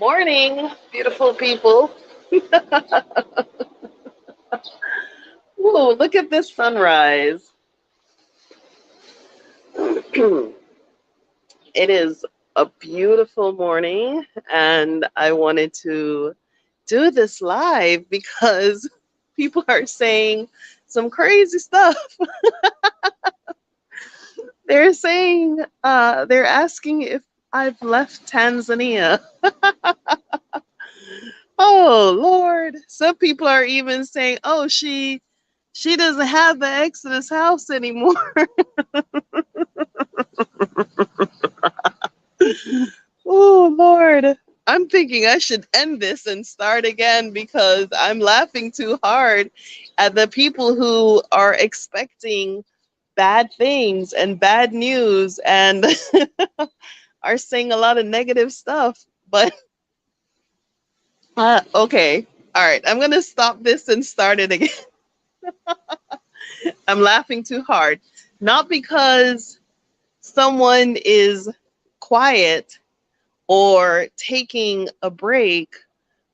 Morning, beautiful people. Ooh, look at this sunrise. It is a beautiful morning, and I wanted to do this live because people are saying some crazy stuff. They're asking if I've left Tanzania. Oh Lord. Some people are even saying, oh, she doesn't have the Exodus house anymore. Oh Lord. I'm thinking I should end this and start again because I'm laughing too hard at the people who are expecting bad things and bad news and are saying a lot of negative stuff. But okay. All right. I'm going to stop this and start it again. I'm laughing too hard. Not because someone is quiet or taking a break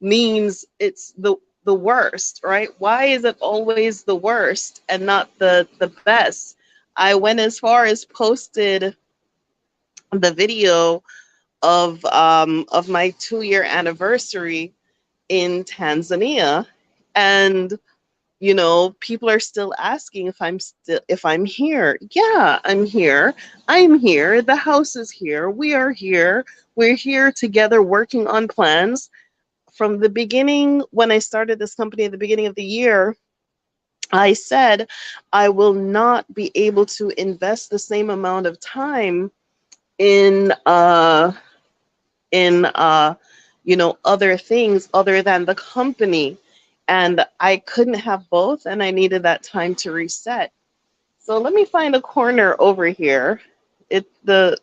means it's the worst, right? Why is it always the worst and not the best? I went as far as posted the video of my 2 year anniversary in Tanzania, and people are still asking if I'm here. Yeah, I'm here. I'm here. The house is here. We are here. We're here together working on plans. From the beginning, when I started this company at the beginning of the year, I said I will not be able to invest the same amount of time in in uh other things other than the company, and I couldn't have both, and I needed that time to reset. So let me find a corner over here. it the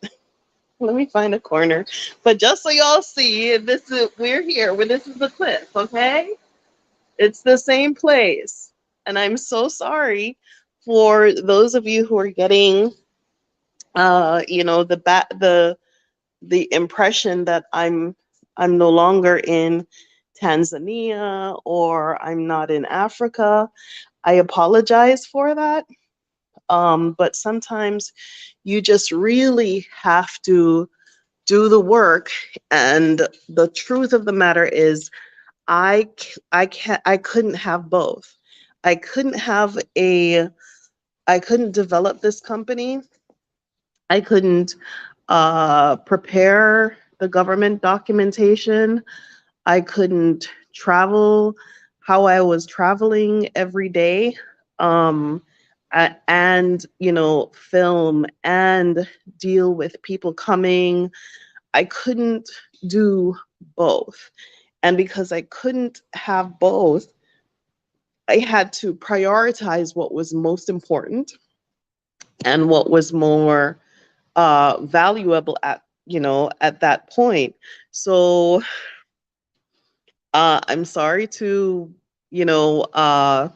Let me find a corner, but just so y'all see, we're here where this is the cliff. Okay, it's the same place, and I'm so sorry for those of you who are getting the impression that I'm no longer in Tanzania or I'm not in Africa. I apologize for that. But sometimes you just really have to do the work. And the truth of the matter is, I couldn't have both. I couldn't have a I couldn't develop this company. I couldn't prepare the government documentation. I couldn't travel how I was traveling every day, um, and film and deal with people coming. I couldn't do both, and because I couldn't have both, I had to prioritize what was most important and what was more valuable at that point. So I'm sorry to you know uh,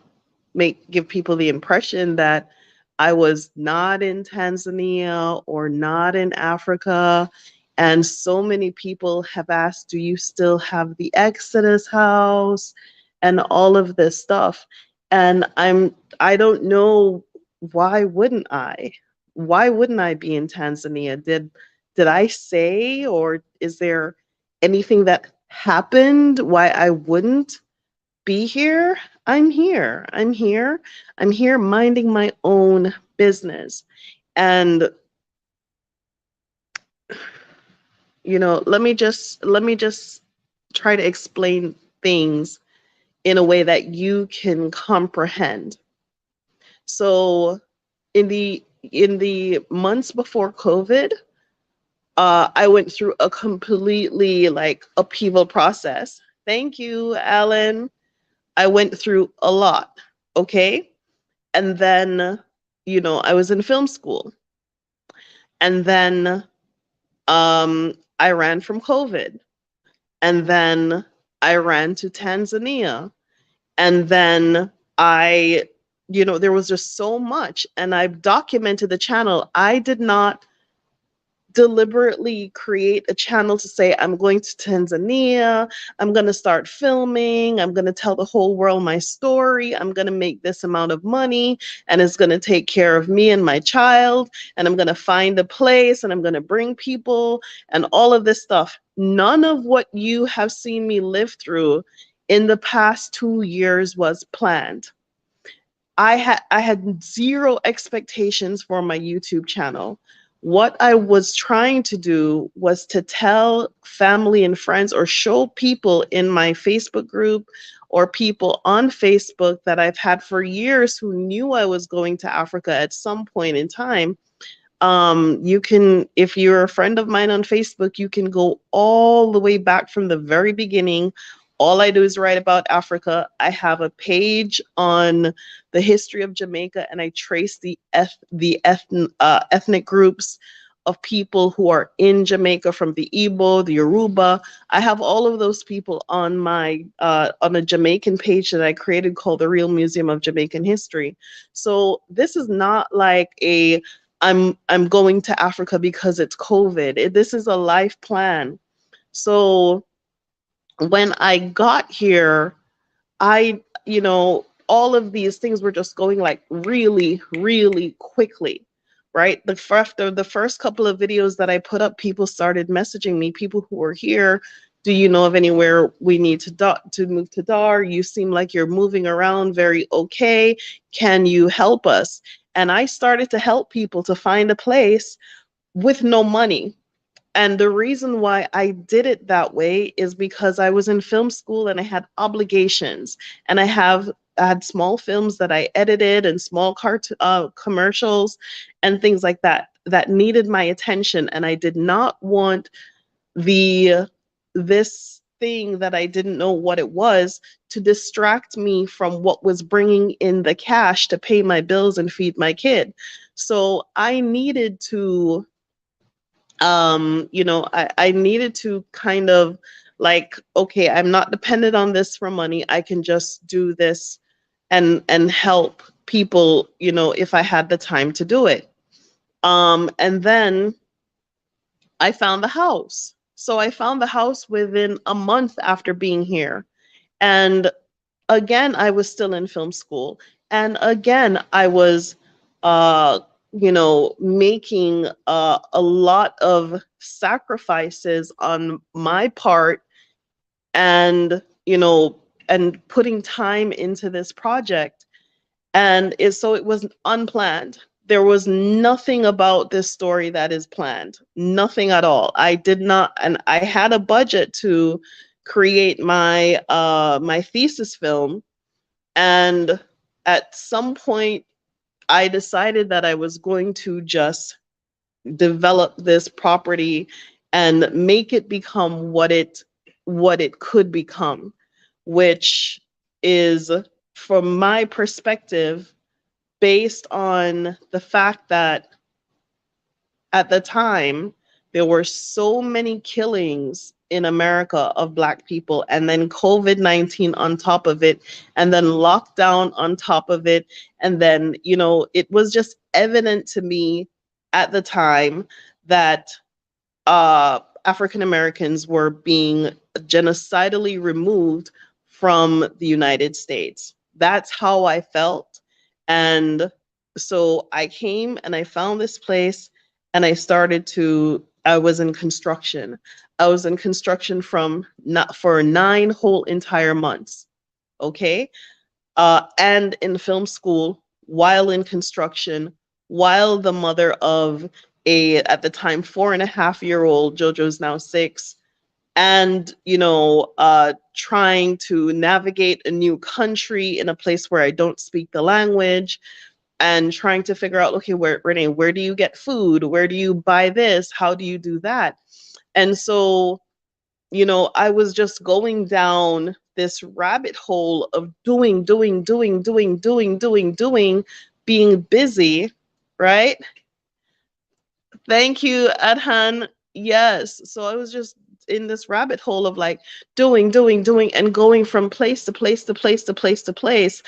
make give people the impression that I was not in Tanzania or not in Africa. And so many people have asked, do you still have the Exodus house and all of this stuff? And I don't know, why wouldn't I? Why wouldn't I be in Tanzania? Did I say, or is there anything that happened why I wouldn't be here? I'm here. I'm here. I'm here minding my own business. And let me just try to explain things in a way that you can comprehend. So in the months before COVID, I went through a completely like upheaval process. Thank you, Alan. I went through a lot. Okay. And then, I was in film school. And then I ran from COVID. And then I ran to Tanzania. And then there was just so much. And I've documented the channel. I did not deliberately create a channel to say, I'm going to Tanzania, I'm going to start filming, I'm going to tell the whole world my story, I'm going to make this amount of money, and it's going to take care of me and my child, and I'm going to find a place, and I'm going to bring people, and all of this stuff. None of what you have seen me live through in the past 2 years was planned. I had zero expectations for my YouTube channel. What I was trying to do was to tell family and friends, or show people in my Facebook group or people on Facebook that I've had for years who knew I was going to Africa at some point in time. You can, if you're a friend of mine on Facebook, you can go all the way back from the very beginning. All I do is write about Africa. I have a page on the history of Jamaica, and I trace ethnic groups of people who are in Jamaica, from the Igbo, the Yoruba. I have all of those people on my on a Jamaican page that I created called the Real Museum of Jamaican History. So this is not like a I'm going to Africa because it's COVID. This is a life plan. So when I got here, all of these things were just going like really, really quickly, right? After the first couple of videos that I put up, people started messaging me, people who were here. Do you know of anywhere we need to move to Dar? You seem like you're moving around very okay. Can you help us? And I started to help people to find a place with no money. And the reason why I did it that way is because I was in film school and I had obligations, and I had small films that I edited, and small commercials and things like that that needed my attention, and I did not want the this thing that I didn't know what it was to distract me from what was bringing in the cash to pay my bills and feed my kid. So I needed to I needed to kind of like, okay, I'm not dependent on this for money. I can just do this and help people, if I had the time to do it. And then I found the house. So I found the house within a month after being here. And again, I was still in film school. And again, I was, making a lot of sacrifices on my part, and, and putting time into this project. And so it was unplanned. There was nothing about this story that is planned, nothing at all. I did not, and I had a budget to create my thesis film, and at some point I decided that I was going to just develop this property and make it become what it could become, which is, from my perspective, based on the fact that at the time there were so many killings in America of Black people, and then COVID-19 on top of it, and then lockdown on top of it. And then, it was just evident to me at the time that African Americans were being genocidally removed from the United States. That's how I felt. And so I came and I found this place, and I was in construction. I was in construction for 9 whole entire months. Okay. And in film school, while in construction, while the mother of at the time, 4.5-year-old, JoJo's now 6, and, trying to navigate a new country in a place where I don't speak the language, and trying to figure out, okay, Renee, where do you get food? Where do you buy this? How do you do that? And so, I was just going down this rabbit hole of doing, being busy, right? Thank you, Adhan. Yes. So I was just in this rabbit hole of like doing, and going from place to place to place to place to place.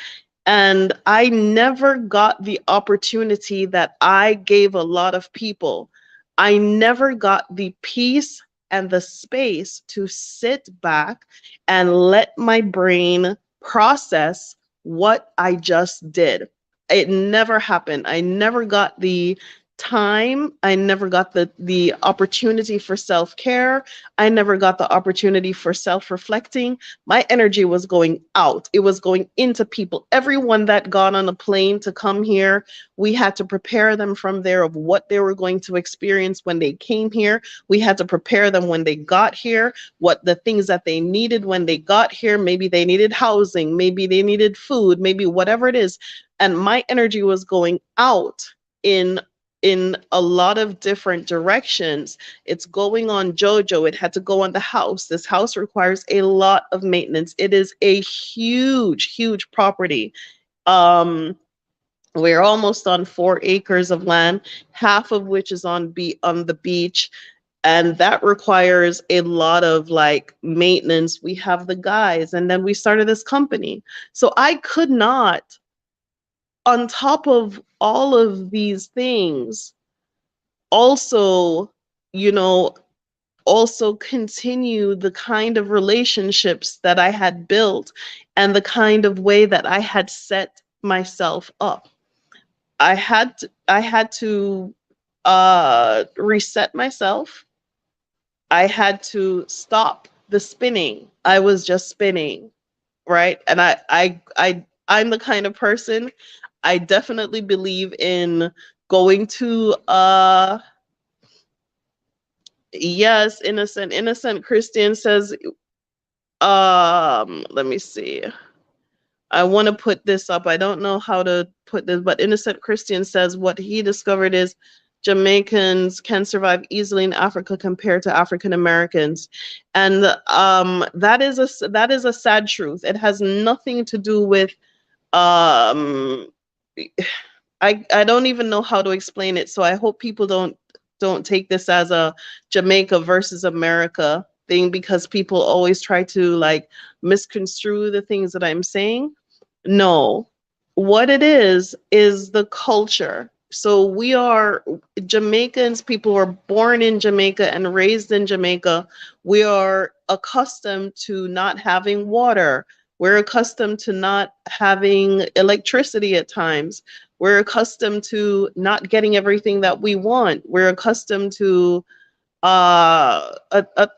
And I never got the opportunity that I gave a lot of people. I never got the peace and the space to sit back and let my brain process what I just did. It never happened. I never got the time. I never got the opportunity for self-care. I never got the opportunity for self-reflecting. My energy was going out. It was going into people. Everyone that got on a plane to come here, we had to prepare them from there of what they were going to experience when they came here. We had to prepare them when they got here, what the things that they needed when they got here. Maybe they needed housing, maybe they needed food, maybe whatever it is. And my energy was going out in a lot of different directions. It's going on JoJo. It had to go on the house. This house requires a lot of maintenance. It is a huge, huge property. Um, we're almost on 4 acres of land, half of which is on the beach. And that requires a lot of like maintenance. We have the guys, and then we started this company. So I could not, on top of all of these things, also, you know, also continue the kind of relationships that I had built and the kind of way that I had set myself up. I had to reset myself. I had to stop the spinning. I was just spinning, right? And I'm the kind of person, I definitely believe in going to yes, innocent Christian says, let me see. I want to put this up. I don't know how to put this, but Innocent Christian says what he discovered is Jamaicans can survive easily in Africa compared to African Americans, and that is a sad truth. It has nothing to do with um, I don't even know how to explain it. So I hope people don't take this as a Jamaica versus America thing, because people always try to like misconstrue the things that I'm saying. No, what it is the culture. So we are Jamaicans, people who are born in Jamaica and raised in Jamaica. We are accustomed to not having water. We're accustomed to not having electricity at times. We're accustomed to not getting everything that we want. We're accustomed to a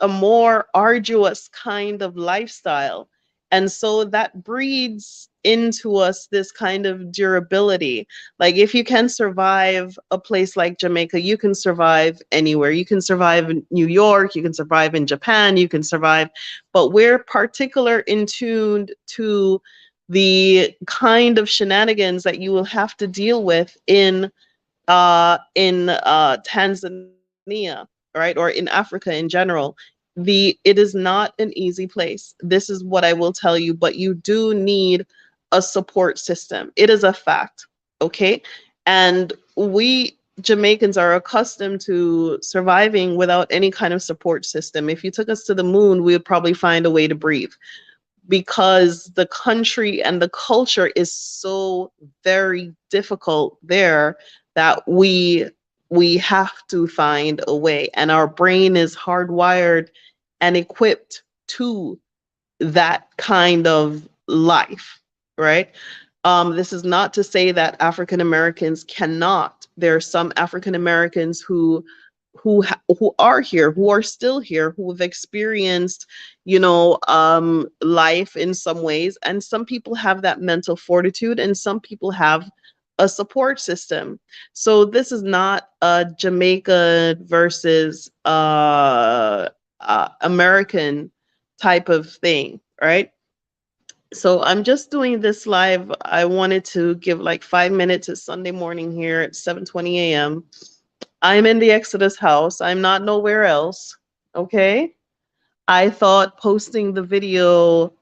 more arduous kind of lifestyle. And so that breeds into us this kind of durability. Like if you can survive a place like Jamaica, you can survive anywhere. You can survive in New York, you can survive in Japan, you can survive, but we're particular in tuned to the kind of shenanigans that you will have to deal with in Tanzania, right, or in Africa in general. It is not an easy place. This is what I will tell you, but you do need a support system. It is a fact, okay? And we Jamaicans are accustomed to surviving without any kind of support system. If you took us to the moon, we would probably find a way to breathe, because the country and the culture is so very difficult there that we have to find a way, and our brain is hardwired and equipped to that kind of life, right? This is not to say that African Americans cannot. There are some African Americans who are here, who are still here, who have experienced, life in some ways, and some people have that mental fortitude, and some people have a support system. So this is not a Jamaica versus American type of thing, right? So I'm just doing this live. I wanted to give like 5 minutes. It's Sunday morning here at 7:20 a.m. I'm in the Exodus house. I'm not nowhere else. Okay. I thought posting the video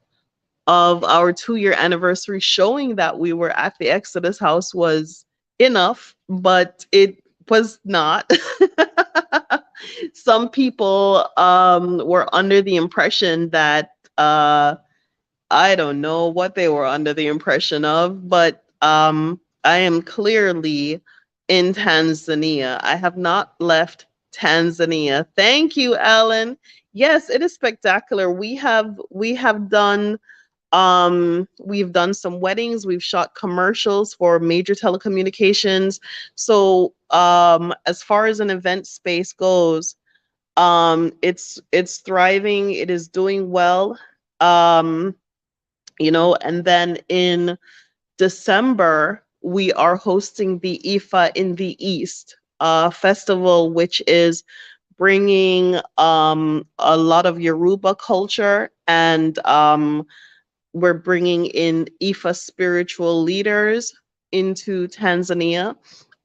of our 2-year anniversary showing that we were at the Exodus house was enough, but it was not. Some people were under the impression that I don't know what they were under the impression of, but I am clearly in Tanzania. I have not left Tanzania. Thank you, Alan. Yes, it is spectacular. We've done some weddings, we've shot commercials for major telecommunications. So as far as an event space goes, it's thriving, it is doing well. Um, and then in December, we are hosting the IFA in the East festival, which is bringing a lot of Yoruba culture, and we're bringing in IFA spiritual leaders into Tanzania.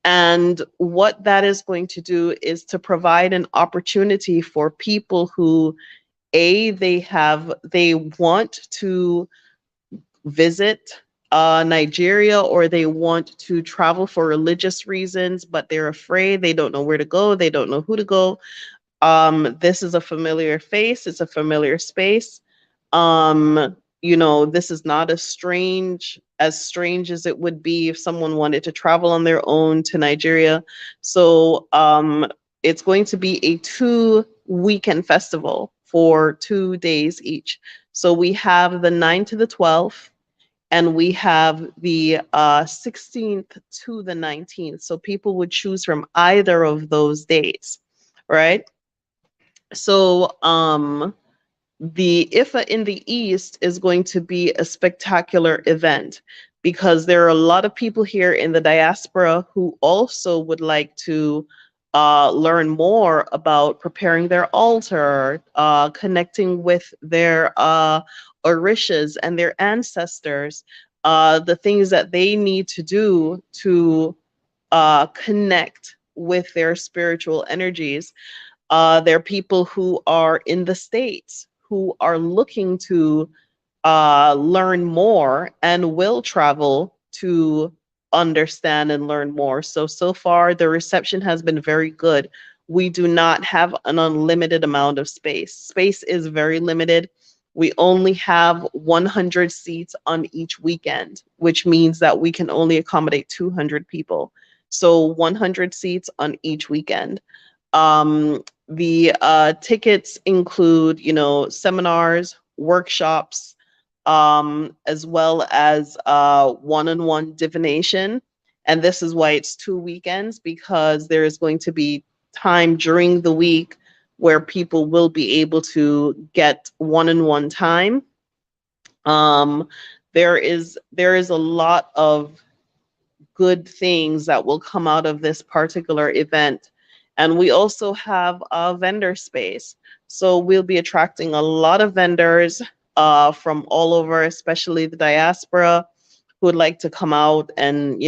And what that is going to do is to provide an opportunity for people who, they want to visit Nigeria, or they want to travel for religious reasons, but they're afraid, they don't know where to go, they don't know who to go. This is a familiar face, it's a familiar space. This is not as strange as it would be if someone wanted to travel on their own to Nigeria. So it's going to be a 2-weekend festival for 2 days each. So we have the 9th to the 12th, and we have the 16th to the 19th. So people would choose from either of those days, right? So the IFA in the East is going to be a spectacular event, because there are a lot of people here in the diaspora who also would like to learn more about preparing their altar, connecting with their orishas and their ancestors, the things that they need to do to connect with their spiritual energies. There are people who are in the States who are looking to learn more and will travel to understand and learn more. So far, the reception has been very good. We do not have an unlimited amount of space. Space is very limited. We only have 100 seats on each weekend, which means that we can only accommodate 200 people. So 100 seats on each weekend. The tickets include, seminars, workshops, as well as one-on-one divination. And this is why it's 2 weekends, because there is going to be time during the week where people will be able to get one-on-one time. There is a lot of good things that will come out of this particular event. And we also have a vendor space. So we'll be attracting a lot of vendors from all over, especially the diaspora, who would like to come out and,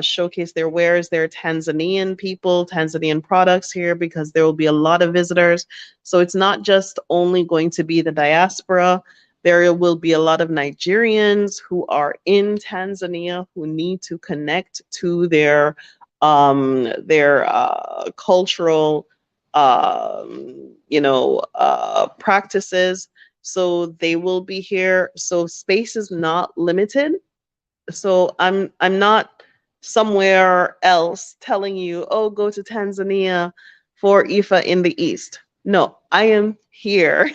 showcase their wares. There are Tanzanian people, Tanzanian products here, because there will be a lot of visitors. So it's not just only going to be the diaspora. There will be a lot of Nigerians who are in Tanzania who need to connect to their cultural, practices. So they will be here. So space is not limited. So I'm not somewhere else telling you, oh, go to Tanzania for IFA in the East. No, I am here.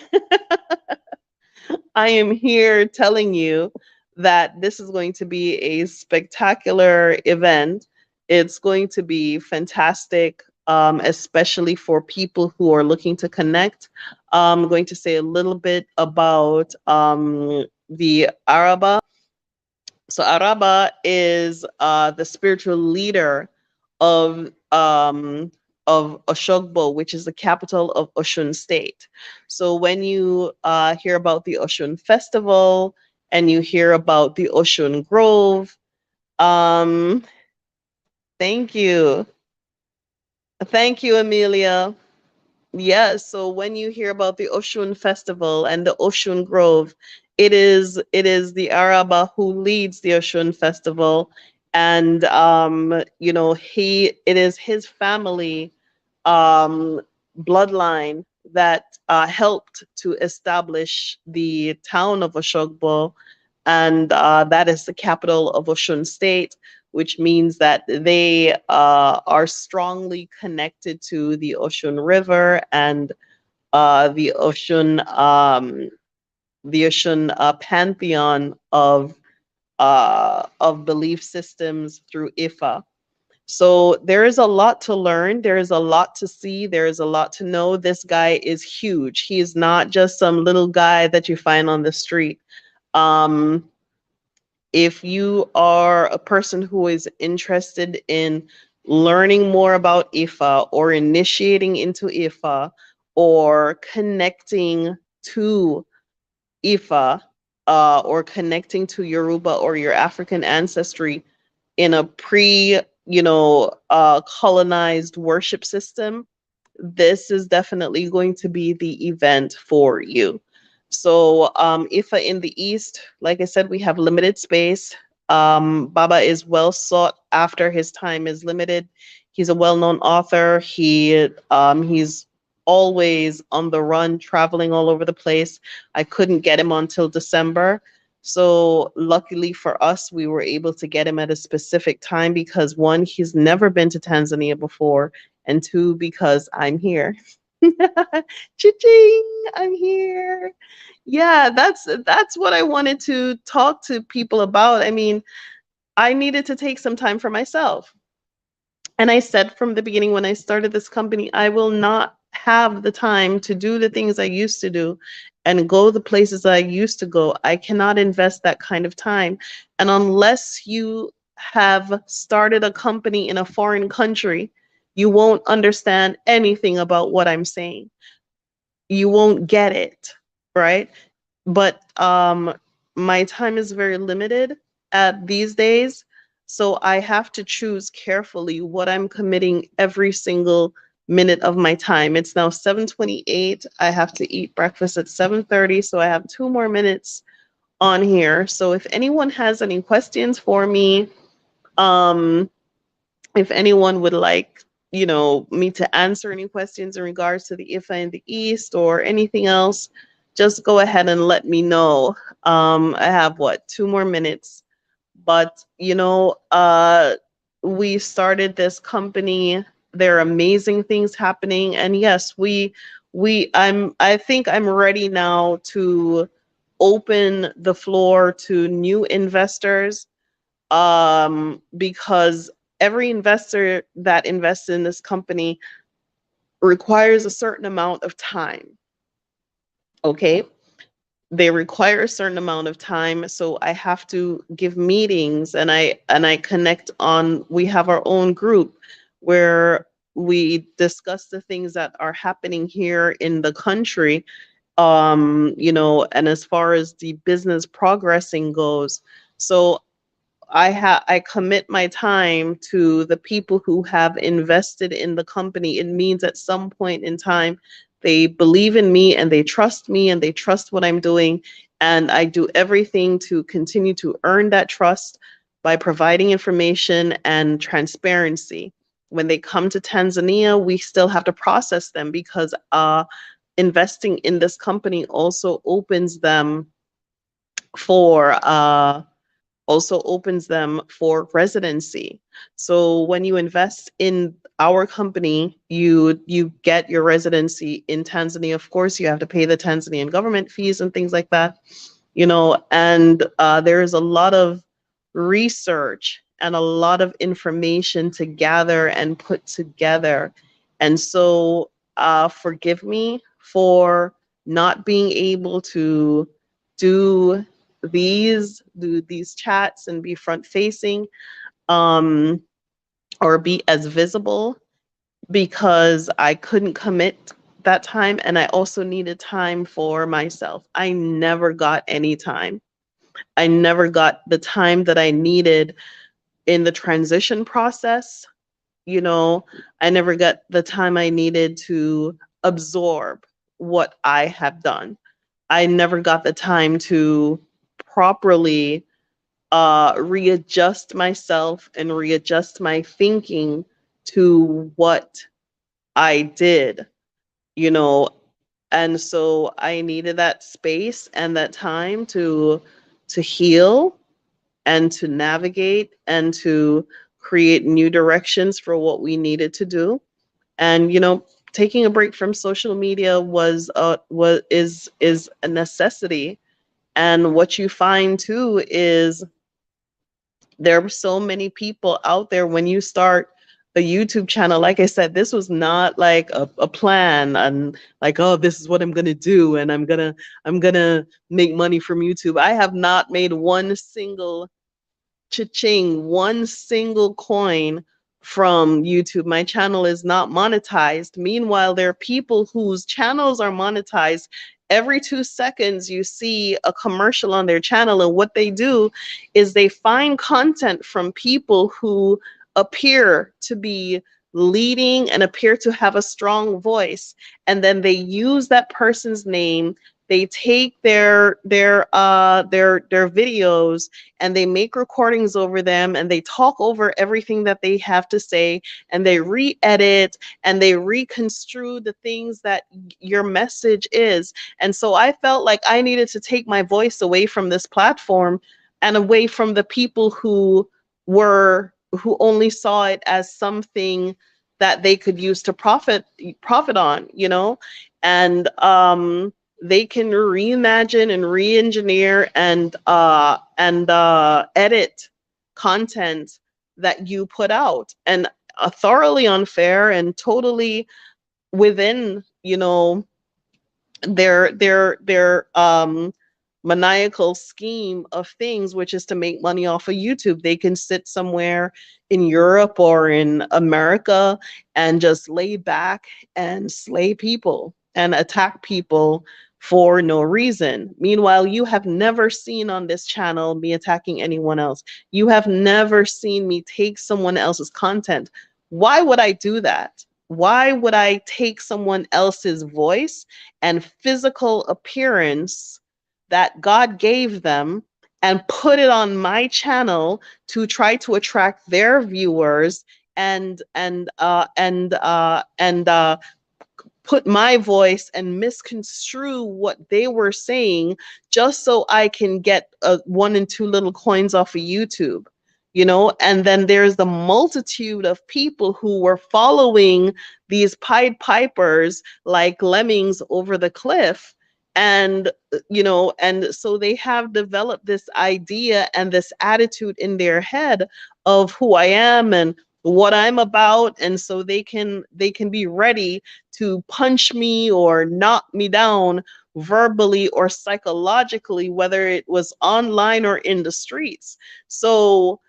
I am here telling you that this is going to be a spectacular event. It's going to be fantastic, especially for people who are looking to connect. I'm going to say a little bit about the Araba. So Araba is the spiritual leader of Oshogbo, which is the capital of Osun State. So when you hear about the Osun Festival and you hear about the Osun Grove, um, thank you. Thank you, Amelia. Yes, so when you hear about the Oshun Festival and the Oshun Grove, it is the Araba who leads the Oshun Festival, and it is his family bloodline that helped to establish the town of Oshogbo, and that is the capital of Oshun State, which means that they are strongly connected to the Oshun River and the Oshun pantheon of belief systems through Ifa. So there is a lot to learn. There is a lot to see. There is a lot to know. This guy is huge. He is not just some little guy that you find on the street. Um, if you are a person who is interested in learning more about Ifa or initiating into Ifa or connecting to Ifa or connecting to Yoruba or your African ancestry in a colonized worship system, this is definitely going to be the event for you. So Ifa in the East, like I said, we have limited space. Baba is well sought after. His time is limited. He's a well-known author. He's always on the run, traveling all over the place. I couldn't get him until December. So luckily for us, we were able to get him at a specific time because one, he's never been to Tanzania before, and two, because I'm here. Cha-ching, I'm here. Yeah, that's what I wanted to talk to people about. I mean, I needed to take some time for myself. And I said from the beginning when I started this company, I will not have the time to do the things I used to do and go the places I used to go. I cannot invest that kind of time. And unless you have started a company in a foreign country, you won't understand anything about what I'm saying. You won't get it, right? But my time is very limited at these days, so I have to choose carefully what I'm committing every single minute of my time. It's now 7:28. I have to eat breakfast at 7:30, so I have 2 more minutes on here. So if anyone has any questions for me, um, if anyone would like, me to answer any questions in regards to the IFA in the East or anything else, just go ahead and let me know. I have 2 more minutes, but we started this company. There are amazing things happening, and yes, I think I'm ready now to open the floor to new investors, because every investor that invests in this company requires a certain amount of time. Okay. They require a certain amount of time. So I have to give meetings, and I connect on, we have our own group where we discuss the things that are happening here in the country. And as far as the business progressing goes. So I commit my time to the people who have invested in the company. It means at some point in time, they believe in me and they trust me and they trust what I'm doing. And I do everything to continue to earn that trust by providing information and transparency. When they come to Tanzania, we still have to process them because investing in this company for also opens them for residency. So when you invest in our company, you get your residency in Tanzania. Of course, you have to pay the Tanzanian government fees and things like that, and there is a lot of research and a lot of information to gather and put together. And so forgive me for not being able to do these chats and be front facing, um, or be as visible, because I couldn't commit that time, and I also needed time for myself. I never got any time. I never got the time that I needed in the transition process. I never got the time I needed to absorb what I have done. I never got the time to properly readjust myself and readjust my thinking to what I did, you know. And so I needed that space and that time to heal and to navigate and to create new directions for what we needed to do. And taking a break from social media is a necessity. And what you find too is there are so many people out there. When you start a YouTube channel, like I said, this was not like a plan and like, oh, this is what I'm gonna do, and I'm gonna make money from YouTube. I have not made one single cha-ching, one single coin from YouTube. My channel is not monetized. Meanwhile, there are people whose channels are monetized. Every 2 seconds, you see a commercial on their channel, and what they do is they find content from people who appear to be leading and appear to have a strong voice, and then they use that person's name. They take their videos and they make recordings over them, and they talk over everything that they have to say, and they re-edit and they reconstrue the things that your message is. And so I felt like I needed to take my voice away from this platform and away from the people who only saw it as something that they could use to profit on, and they can reimagine and re-engineer and edit content that you put out, and thoroughly unfair and totally within their maniacal scheme of things, which is to make money off of YouTube. They can sit somewhere in Europe or in America and just lay back and slay people and attack people for no reason. Meanwhile, you have never seen on this channel me attacking anyone else. You have never seen me take someone else's content. Why would I do that? Why would I take someone else's voice and physical appearance that God gave them and put it on my channel to try to attract their viewers and put my voice and misconstrue what they were saying just so I can get 1 and 2 little coins off of YouTube? And then there's the multitude of people who were following these Pied Pipers like lemmings over the cliff. And and so they have developed this idea and this attitude in their head of who I am and what I'm about, and so they can be ready to punch me or knock me down verbally or psychologically, whether it was online or in the streets. So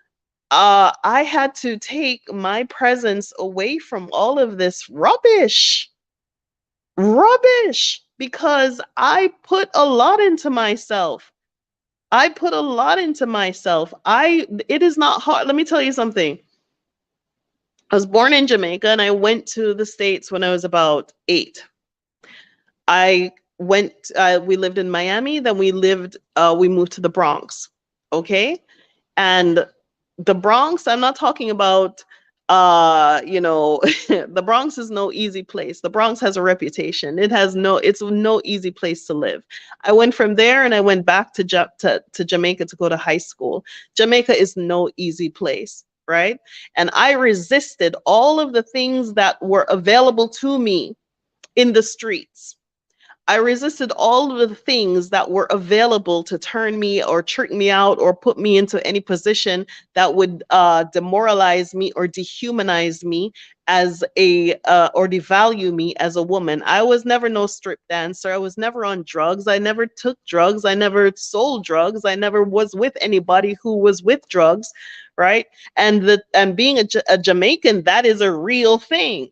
I had to take my presence away from all of this rubbish, because I put a lot into myself. It is not hard. Let me tell you something. I was born in Jamaica and I went to the States when I was about 8. We lived in Miami, then we moved to the Bronx. Okay. And the Bronx, I'm not talking about, the Bronx is no easy place. The Bronx has a reputation. It's no easy place to live. I went from there and I went back to Jamaica to go to high school. Jamaica is no easy place, right? And I resisted all of the things that were available to me in the streets. I resisted all of the things that were available to turn me or trick me out or put me into any position that would demoralize me or dehumanize me or devalue me as a woman. I was never no strip dancer. I was never on drugs. I never took drugs. I never sold drugs. I never was with anybody who was with drugs, right? And being a Jamaican, that is a real thing.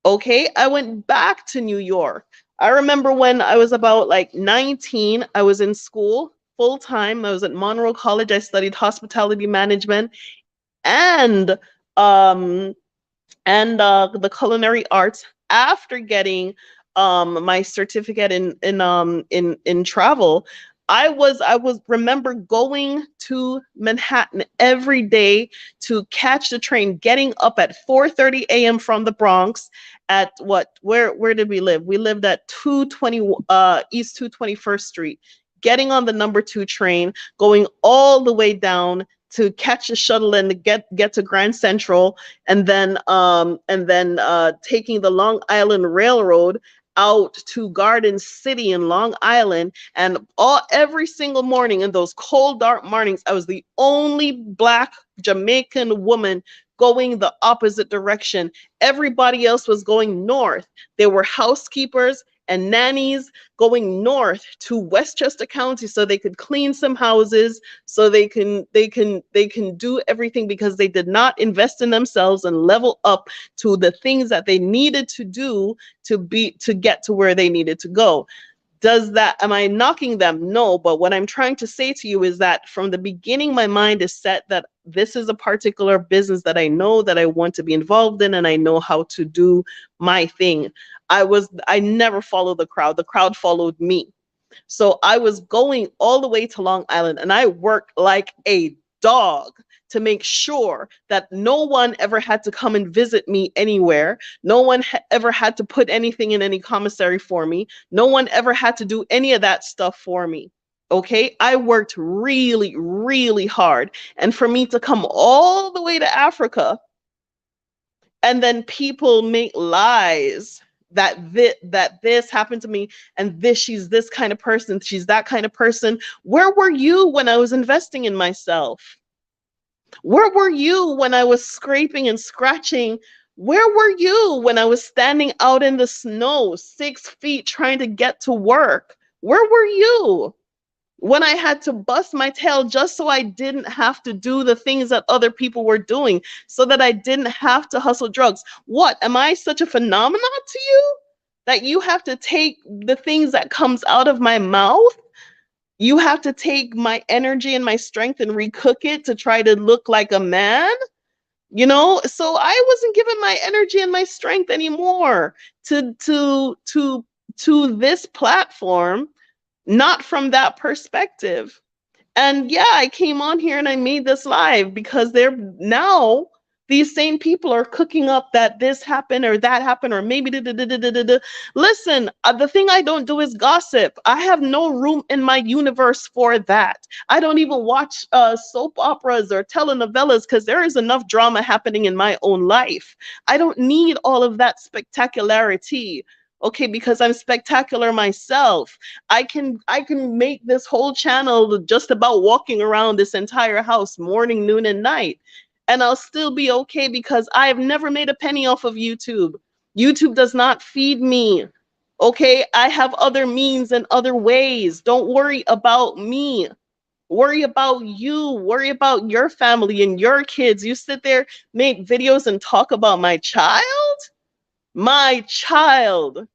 Okay, I went back to New York. I remember when I was about like 19, I was in school full time. I was at Monroe College. I studied hospitality management and the culinary arts after getting my certificate in travel. I remember going to Manhattan every day to catch the train, getting up at 4:30 a.m. from the Bronx at where did we live? We lived at 220 East 221st Street. getting on the number 2 train, going all the way down to catch a shuttle and to get to Grand Central, and then taking the Long Island Railroad out to Garden City in Long Island. And every single morning in those cold, dark mornings, I was the only Black Jamaican woman going the opposite direction. Everybody else was going north. There were housekeepers and nannies going north to Westchester County so they could clean some houses, so they can do everything, because they did not invest in themselves and level up to the things that they needed to do to get to where they needed to go. Am I knocking them? No, but what I'm trying to say to you is that from the beginning, my mind is set that this is a particular business that I know that I want to be involved in, and I know how to do my thing. I never followed the crowd. The crowd followed me. So I was going all the way to Long Island, and I worked like a dog to make sure that no one ever had to come and visit me anywhere. No one ever had to put anything in any commissary for me. No one ever had to do any of that stuff for me. Okay, I worked really, really hard. And for me to come all the way to Africa, and then people make lies that this happened to me, and she's this kind of person, she's that kind of person. Where were you when I was investing in myself? Where were you when I was scraping and scratching? Where were you when I was standing out in the snow 6 feet trying to get to work? Where were you when I had to bust my tail just so I didn't have to do the things that other people were doing, so that I didn't have to hustle drugs? What, am I such a phenomenon to you that you have to take the things that comes out of my mouth? You have to take my energy and my strength and recook it to try to look like a man? So I wasn't giving my energy and my strength anymore to this platform, not from that perspective. And yeah, I came on here and I made this live because now these same people are cooking up that this happened or that happened or maybe Listen, the thing I don't do is gossip. I have no room in my universe for that. I don't even watch soap operas or telenovelas because there is enough drama happening in my own life. I don't need all of that spectacularity. Okay, because I'm spectacular myself. I can make this whole channel just about walking around this entire house morning, noon, and night, and I'll still be okay because I've never made a penny off of YouTube. YouTube does not feed me. Okay, I have other means and other ways. Don't worry about me. Worry about you. Worry about your family and your kids. You sit there, make videos, and talk about my child? My child.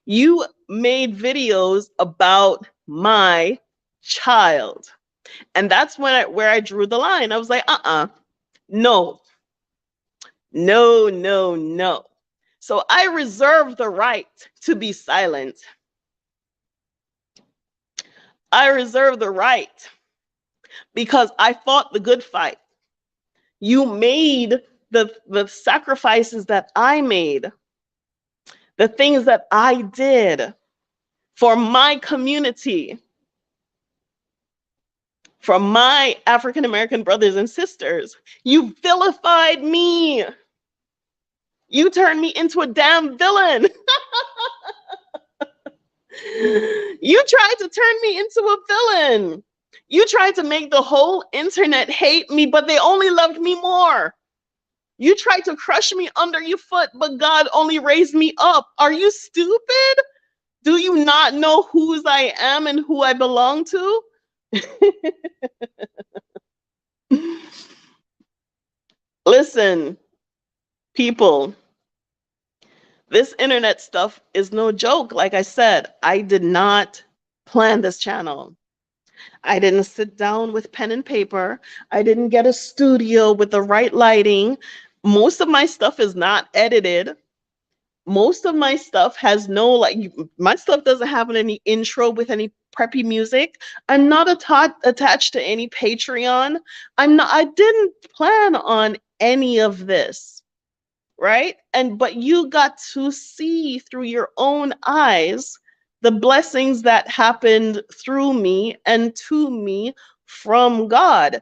You made videos about my child. And that's where I drew the line. I was like, no, no, no, no. So I reserve the right to be silent. I reserve the right because I fought the good fight. You made the sacrifices that I made, the things that I did for my community, for my African American brothers and sisters. You vilified me. You turned me into a damn villain. You tried to turn me into a villain. You tried to make the whole internet hate me, but they only loved me more. You tried to crush me under your foot, but God only raised me up. Are you stupid? Do you not know whose I am and who I belong to? Listen, people, this internet stuff is no joke. Like I said, I did not plan this channel. I didn't sit down with pen and paper. I didn't get a studio with the right lighting. Most of my stuff is not edited. Most of my stuff has my stuff doesn't have any intro with any preppy music. I'm not attached to any Patreon. I didn't plan on any of this, right? But you got to see through your own eyes the blessings that happened through me and to me from God.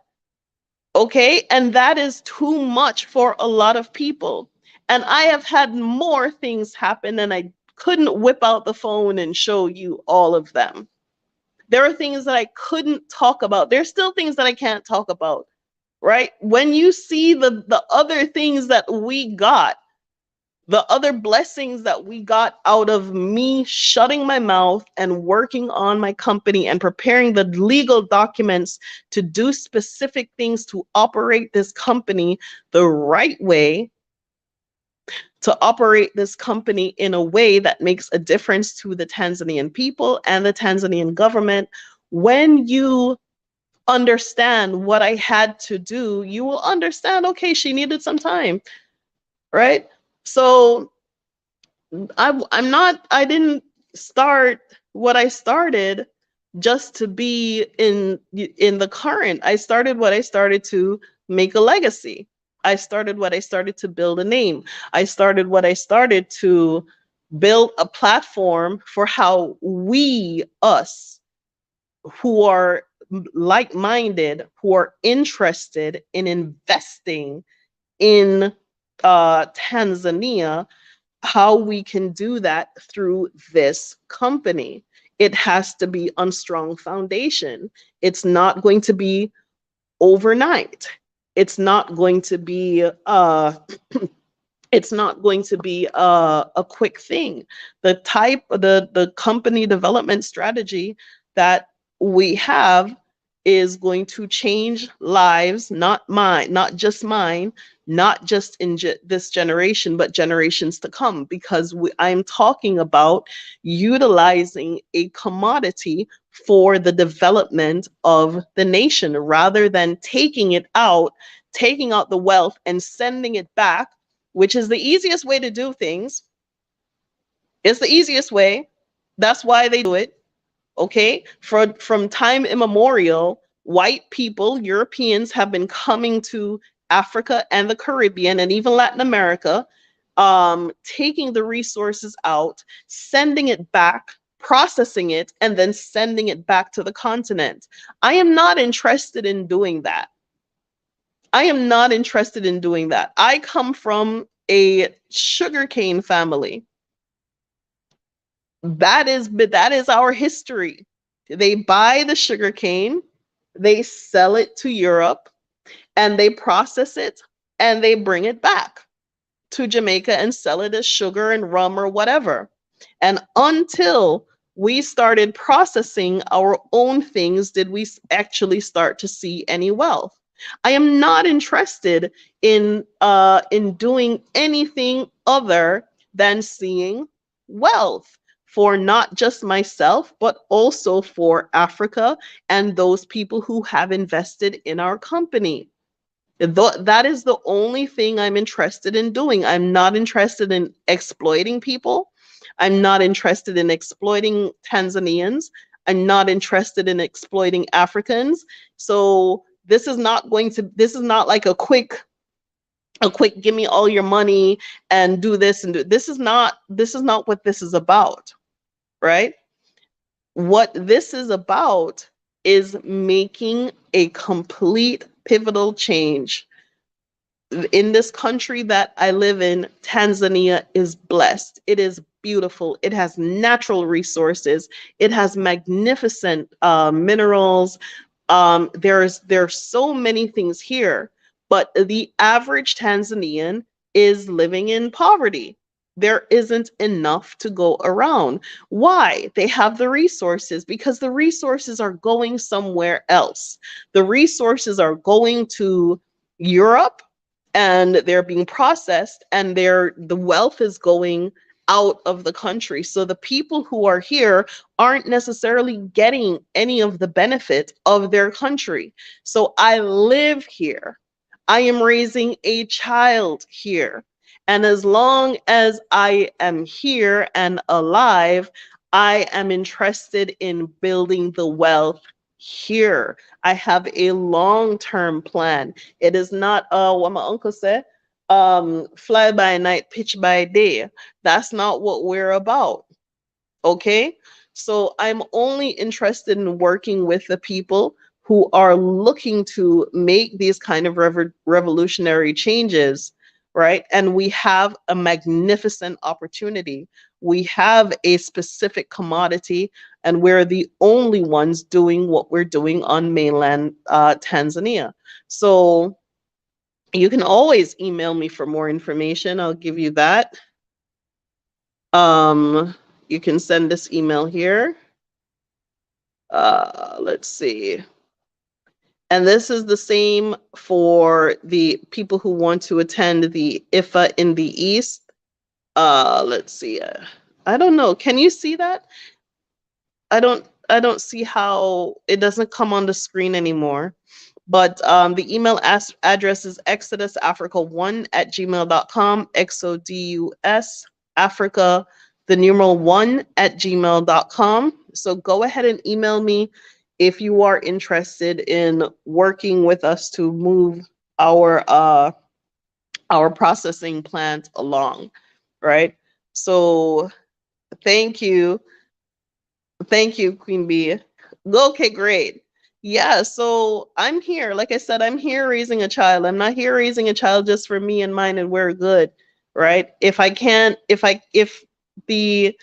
Okay. And that is too much for a lot of people. And I have had more things happen, and I couldn't whip out the phone and show you all of them. There are things that I couldn't talk about. There's still things that I can't talk about, right? When you see the other things that we got, the other blessings that we got out of me shutting my mouth and working on my company and preparing the legal documents to do specific things to operate this company the right way, to operate this company in a way that makes a difference to the Tanzanian people and the Tanzanian government. When you understand what I had to do, you will understand, okay, she needed some time, right? So I didn't start what I started just to be in the current. I started what I started to make a legacy. I started what I started to build a name. I started what I started to build a platform for how we, us, who are like-minded, who are interested in investing in Tanzania, how we can do that through this company. It has to be on strong foundation. It's not going to be overnight. It's not going to be it's not going to be a quick thing. The company development strategy that we have is going to change lives, not just mine, not just in this generation, but generations to come, because I'm talking about utilizing a commodity for the development of the nation rather than taking out the wealth and sending it back, which is the easiest way to do things. It's the easiest way. That's why they do it. Okay. From time immemorial, white people, Europeans, have been coming to Africa and the Caribbean and even Latin America, taking the resources out, sending it back, processing it, and then sending it back to the continent. I am not interested in doing that. I am not interested in doing that. I come from a sugarcane family. That is our history. They buy the sugarcane, they sell it to Europe, and they process it, and they bring it back to Jamaica and sell it as sugar and rum or whatever. And until we started processing our own things, did we actually start to see any wealth? I am not interested in doing anything other than seeing wealth for not just myself, but also for Africa and those people who have invested in our company. That is the only thing I'm interested in doing. I'm not interested in exploiting people. I'm not interested in exploiting Tanzanians. I'm not interested in exploiting Africans. So this is not like a quick give me all your money and do this and do this is not what this is about, right? What this is about is making a complete pivotal change. In this country that I live in, Tanzania is blessed. It is beautiful. It has natural resources. It has magnificent minerals. There's so many things here, but the average Tanzanian is living in poverty. There isn't enough to go around. Why? They have the resources, because the resources are going somewhere else. The resources are going to Europe, and they're being processed, and the wealth is going out of the country. So the people who are here aren't necessarily getting any of the benefit of their country. So I live here. I am raising a child here. And as long as I am here and alive, I am interested in building the wealth here. I have a long-term plan. It is not what my uncle said, fly by night, pitch by day. That's not what we're about. Okay? So I'm only interested in working with the people who are looking to make these kind of revolutionary changes, right? And we have a magnificent opportunity. We have a specific commodity, and we're the only ones doing what we're doing on mainland Tanzania. So you can always email me for more information. I'll give you that. You can send this email here. Let's see. And this is the same for the people who want to attend the IFA in the East. Let's see. I don't know. Can you see that? I don't see how it doesn't come on the screen anymore. But the email address is exodusafrica1@gmail.com, XODUS Africa, the numeral 1@gmail.com. So go ahead and email me if you are interested in working with us to move our processing plant along, right? So thank you. Thank you, Queen Bee. Okay, great. Yeah, so I'm here. Like I said, I'm here raising a child. I'm not here raising a child just for me and mine and we're good, right? If the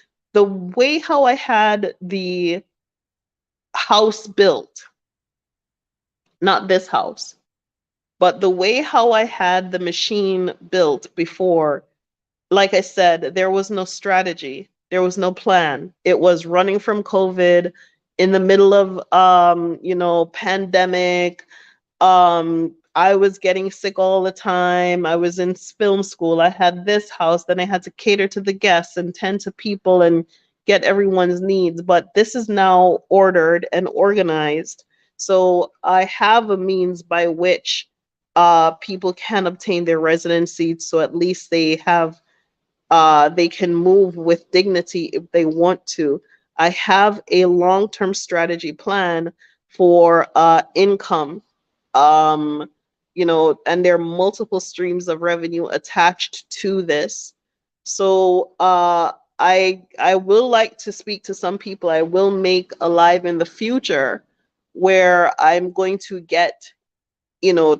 way how I had the house built, not this house, but the way how I had the machine built before, like I said, there was no strategy. There was no plan. It was running from COVID in the middle of pandemic. I was getting sick all the time. I was in film school. I had this house, then I had to cater to the guests and tend to people and get everyone's needs. But this is now ordered and organized. So I have a means by which people can obtain their residency. So at least they can move with dignity if they want to. I have a long-term strategy plan for income, and there are multiple streams of revenue attached to this. So I will like to speak to some people. I will make a live in the future where I'm going to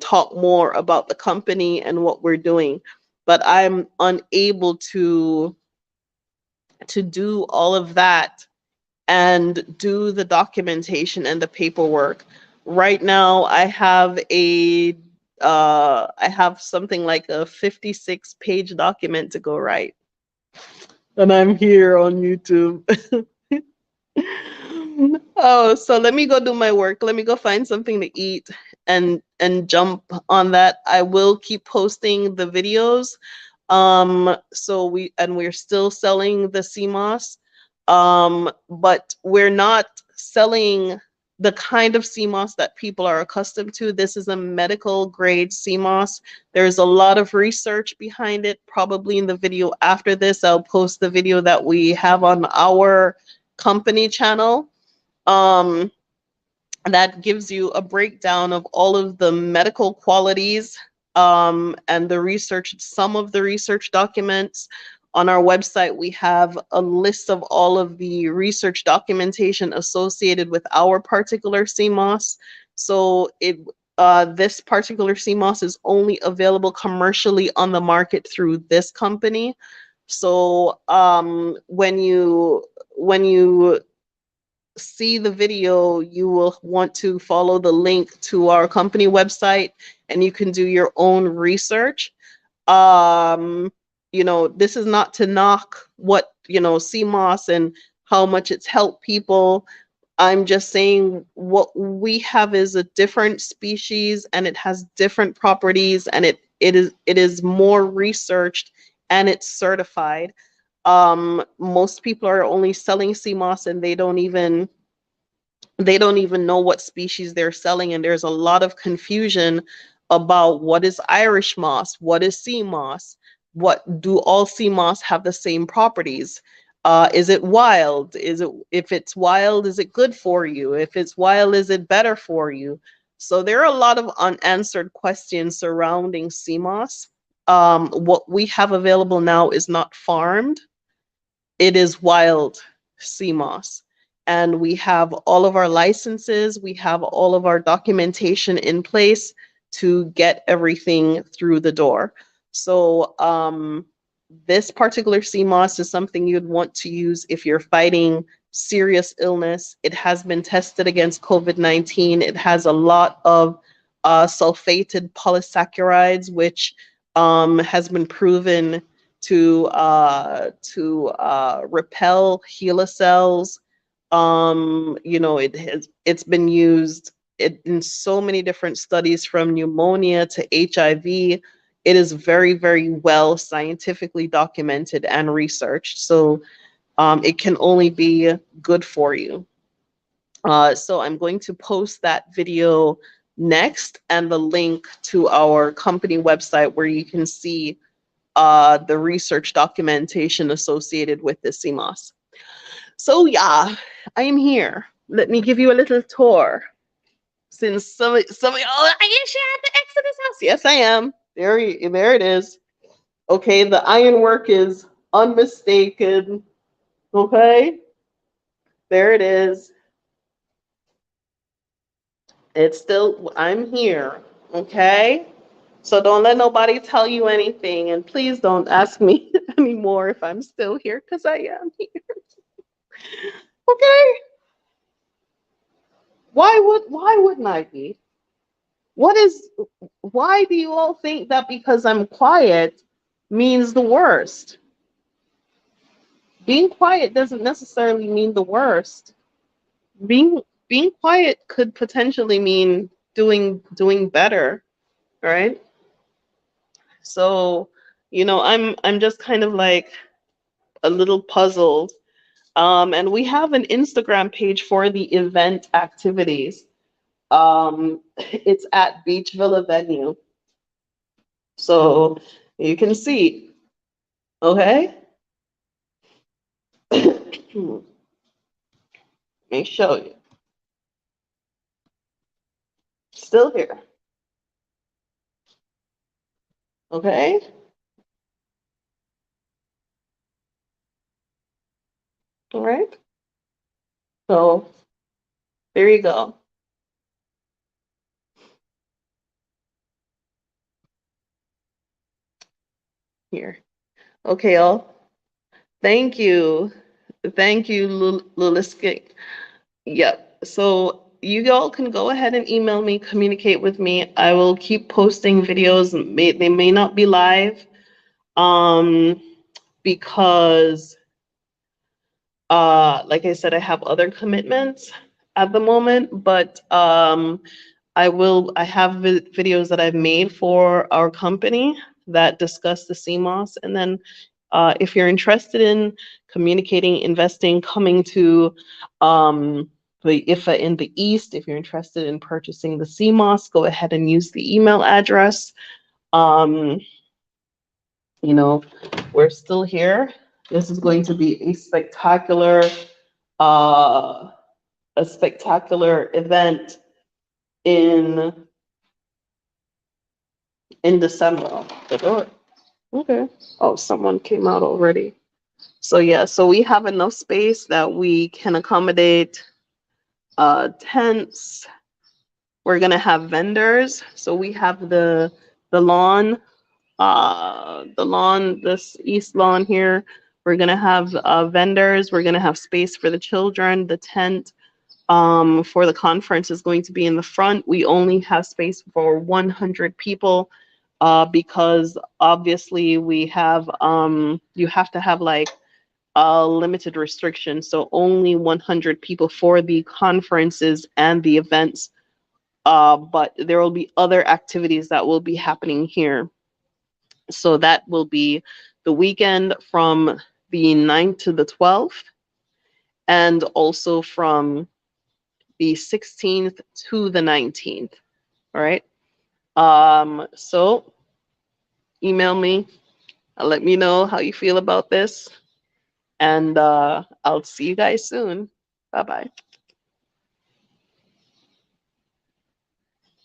talk more about the company and what we're doing, but I'm unable to do all of that and do the documentation and the paperwork. Right now, I have something like a 56-page document to go write, and I'm here on YouTube. Oh, so let me go do my work. Let me go find something to eat and jump on that. I will keep posting the videos. We're still selling the CMOS. But we're not selling the kind of CMOS that people are accustomed to. This is a medical grade CMOS. There's a lot of research behind it. Probably in the video after this, I'll post the video that we have on our company channel. That gives you a breakdown of all of the medical qualities and the research, some of the research documents. On our website, we have a list of all of the research documentation associated with our particular CMOS. So this particular CMOS is only available commercially on the market through this company. So when you see the video, you will want to follow the link to our company website and you can do your own research. This is not to knock what, CMOS and how much it's helped people. I'm just saying what we have is a different species and it has different properties and it is more researched and it's certified. Most people are only selling CMOS and they don't even know what species they're selling, and there's a lot of confusion about what is Irish moss, what is sea moss, what do all sea moss have the same properties? Is it wild? If it's wild, is it good for you? If it's wild, is it better for you? So there are a lot of unanswered questions surrounding sea moss. What we have available now is not farmed. It is wild sea moss. and we have all of our licenses, we have all of our documentation in place to get everything through the door. So this particular CMOS is something you'd want to use if you're fighting serious illness. It has been tested against COVID-19. It has a lot of sulfated polysaccharides, which has been proven to repel HeLa cells. It's been used in so many different studies, from pneumonia to HIV. It is very, very well scientifically documented and researched. So it can only be good for you. So I'm going to post that video next, and the link to our company website where you can see the research documentation associated with the CMOS. So yeah, I am here. Let me give you a little tour. Since some of y'all, are you at the Exodus house? Yes, I am. There it is. Okay, the ironwork is unmistaken. Okay, there it is. It's still, I'm here. Okay, so don't let nobody tell you anything, and please don't ask me anymore if I'm still here, because I am here. Okay. Why wouldn't I be? Why do you all think that because I'm quiet means the worst? Being quiet doesn't necessarily mean the worst. Being quiet could potentially mean doing better, right? So, I'm just kind of like a little puzzled. And we have an Instagram page for the event activities. It's at Beach Villa Venue. So you can see, okay? Let me show you. Still here. Okay? All right. So there you go. Here. Okay, y'all. Thank you. Thank you, Luliska. Yep. So you all can go ahead and email me, communicate with me. I will keep posting videos. They may not be live, because like I said, I have other commitments at the moment, but I have videos that I've made for our company that discuss the CMOS. And then if you're interested in communicating, investing, coming to the IFA in the East, if you're interested in purchasing the CMOS, go ahead and use the email address. We're still here. This is going to be a spectacular event in December. The door. Okay. Oh, someone came out already. So yeah, so we have enough space that we can accommodate tents. We're gonna have vendors. So we have the lawn, this east lawn here. We're gonna have vendors. We're gonna have space for the children. The tent for the conference is going to be in the front. We only have space for 100 people because obviously we have you have to have like a limited restriction. So only 100 people for the conferences and the events. But there will be other activities that will be happening here. So that will be the weekend from the 9th to the 12th, and also from the 16th to the 19th. All right. So email me. Let me know how you feel about this. And I'll see you guys soon. Bye-bye.